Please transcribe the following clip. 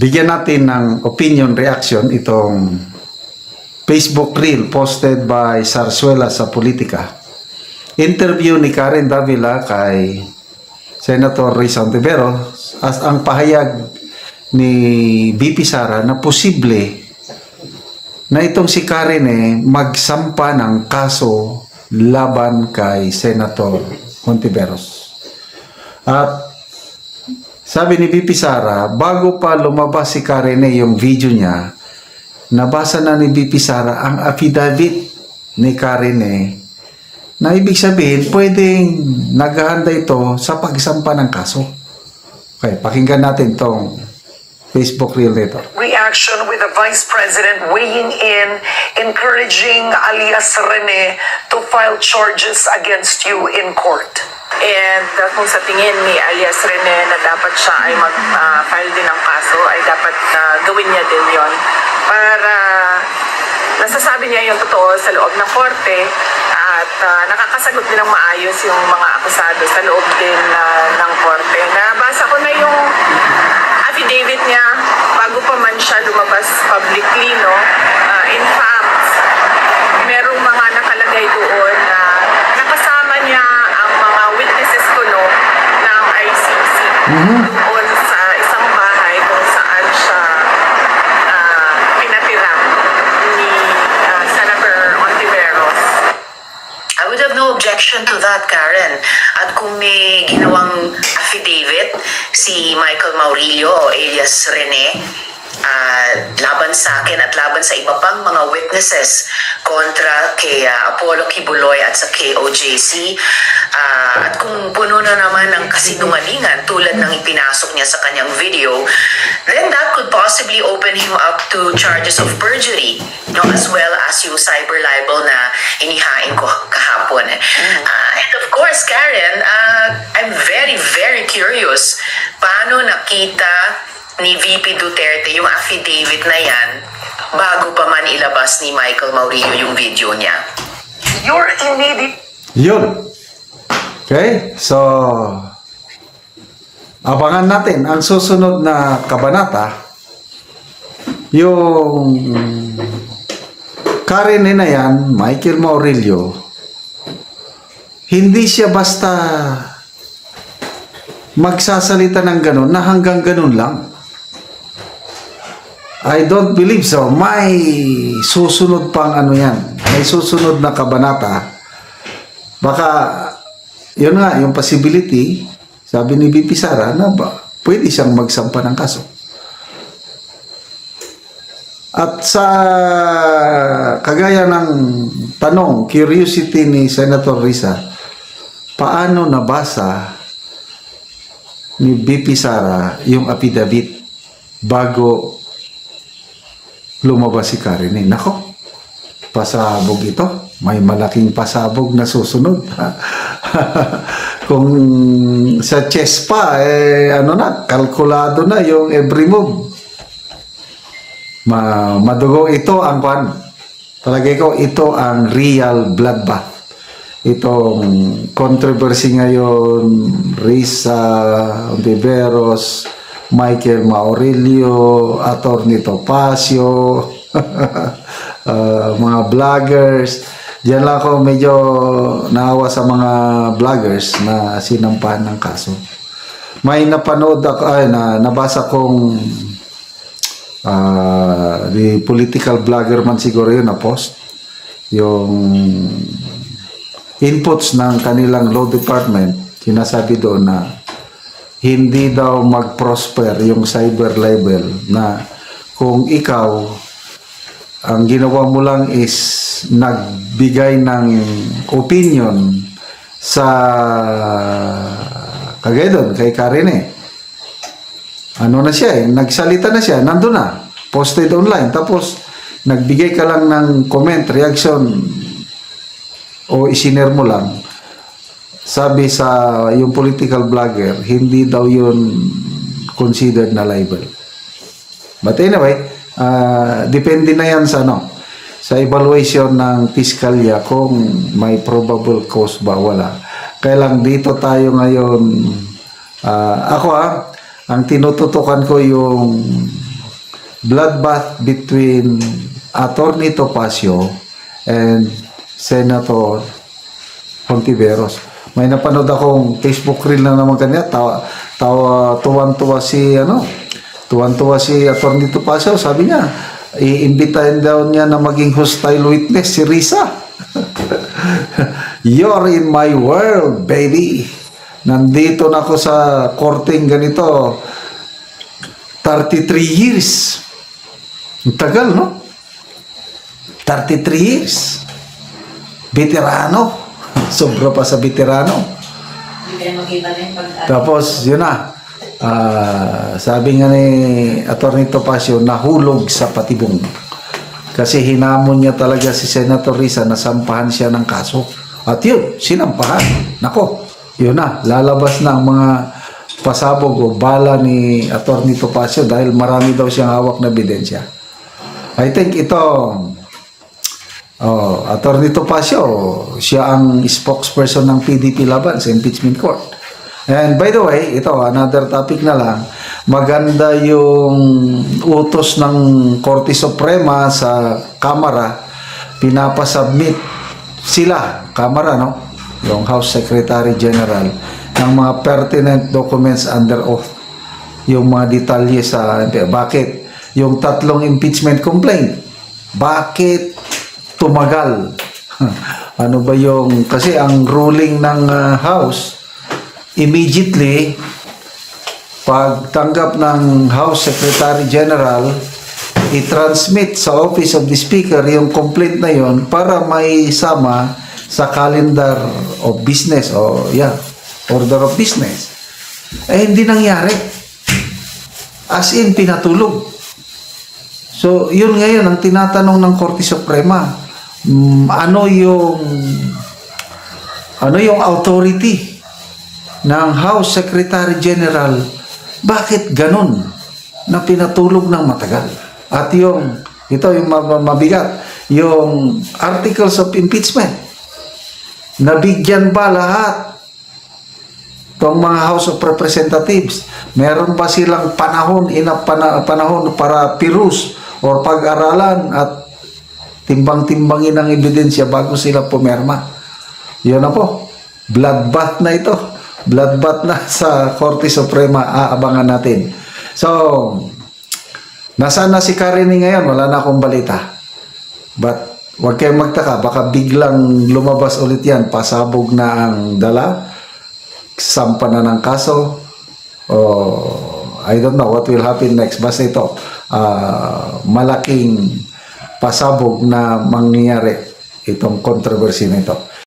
Bigyan natin ng opinion reaction itong Facebook reel posted by Zarzuela sa Politika. Interview ni Karen Davila kay Senator Risa Ontiveros as ang pahayag ni VP Sara na posible na itong si Karen magsampa ng kaso laban kay Senator Ontiveros. At sabi ni VP Sara, bago pa lumabas si Karen yung video niya, nabasa na ni VP Sara ang affidavit ni Karen na ibig sabihin, pwedeng naghahanda ito sa pagsampa ng kaso. Okay, pakinggan natin tong Facebook reel nito. Reaction with the Vice President weighing in, encouraging alias Rene to file charges against you in court. And kung sa tingin ni alias Rene na dapat siya ay mag-file din ng kaso, ay dapat gawin niya din yon para nasasabi niya yung totoo sa loob ng korte at nakakasagot din ng maayos yung mga akusado sa loob din ng korte. Nabasa ko na yung affidavit niya bago pa man siya lumabas publicly, no? In fact, merong mga nakalagay doon na nakasama niya ang mga witnesses ko, no, ng ICC doon sa isang bahay kung saan siya pinatira ni Senator Ontiveros. I would have no objection to that, Karen. At kung may ginawang affidavit si Michael Maurilio alias Rene laban sa akin at laban sa iba pang mga witnesses kontra kay Apollo Kibuloy at sa KOJC, at kung puno na naman ng kasinungalingan tulad ng ipinasok niya sa kanyang video, then that could possibly open him up to charges of perjury, no, as well as yung cyber libel na inihain ko kahapon. And of course, Karen, I'm very, very curious paano nakita ni VP Duterte yung affidavit na yan bago pa man ilabas ni Michael Maurilio yung video niya. Your immediate... Yun. Okay, so abangan natin ang susunod na kabanata. Yung Karen na yan, Michael Maurilio, hindi siya basta magsasalita ng ganun na hanggang ganun lang. I don't believe so. May susunod pang ano yan. May susunod na kabanata. Baka, yun nga, yung possibility, sabi ni VP Sara, na ba, pwede siyang magsampa ng kaso. At sa kagaya ng tanong, curiosity ni Senator Risa, paano nabasa ni VP Sara yung affidavit bago lumabas si Karen? Nako, pasabog ito. May malaking pasabog na susunod. Kung sa chess pa, ano na, kalkulado na yung every move. Madugo ito ang kwan. Palagay ko, ito ang real bloodbath. Itong controversy ngayon, Risa Ontiveros, Michael Maurilio, Attorney Topacio, mga vloggers. Diyan lang ako medyo naawa sa mga vloggers na sinampahan ng kaso. May napanood ako, nabasa kong the political vlogger man siguro yun na post. Yung inputs ng kanilang law department, sinasabi doon na hindi daw mag-prosper yung cyber libel, na kung ikaw ang ginawa mo lang is nagbigay ng opinion sa kagaya doon kay Karen ano na siya nagsalita na siya, nandun na, posted online, tapos nagbigay ka lang ng comment, reaction o isiner mo lang. Sabi sa yung political vlogger, hindi daw yun considered na libel. But anyway, depende na yan sa sa evaluation ng piskalya kung may probable cause ba, wala. Kaya lang dito tayo ngayon, ako ang tinututukan ko yung bloodbath between Attorney Topacio and Senator Hontiveros. May napanood akong Facebook reel na naman kanya, tuwan-tuwa si Attorney Topacio, sabi niya, iimbitahin daw niya na maging hostile witness si Risa. You're in my world, baby. Nandito na ako sa korteng ganito 33 years. Ang tagal, no? 33 years. Veterano. Sobra pa sa veterano. Tapos, yun na. Sabi nga ni Atty. Topacio, nahulog sa patibong. Kasi hinamon niya talaga si Senator Risa na sampahan siya ng kaso. At yun, sinampahan. Nako, yun na. Lalabas na ang mga pasabog o bala ni Atty. Topacio dahil marami daw siyang hawak na ebidensya. I think ito, Atty. Topacio, siya ang spokesperson ng PDP laban sa impeachment court. And by the way, ito, another topic na lang, maganda yung utos ng Korte Suprema sa Kamara, pinapasubmit sila, Kamara, no? Yung House Secretary General, ng mga pertinent documents under oath. Yung mga detalye sa, bakit yung 3 impeachment complaint, bakit tumagal? Ano ba yung, kasi ang ruling ng House, immediately, pagtanggap ng House Secretary General, i-transmit sa Office of the Speaker yung complaint na yon para may sama sa calendar of business o order of business. Hindi nangyari. As in, pinatulog. So, yun ngayon ang tinatanong ng Korte Suprema. Ano yung authority ng House Secretary General? Bakit ganun na pinatulog ng matagal? At ito yung mabigat, yung articles of impeachment. Nabigyan ba lahat itong mga House of Representatives? Meron ba silang panahon para pirus or pag-aralan at timbang-timbangin ang ebidensya bago sila pumirma? Yun na po. Bloodbath na ito. Bloodbath na sa Korte Suprema. Aabangan natin. So, nasaan na si Karine ngayon? Wala na akong balita. But, huwag kayong magtaka. Baka biglang lumabas ulit yan. Pasabog na ang dala. Sampa na ng kaso. I don't know what will happen next. Basta ito, malaking pasabog na mangyayari itong controversy nito.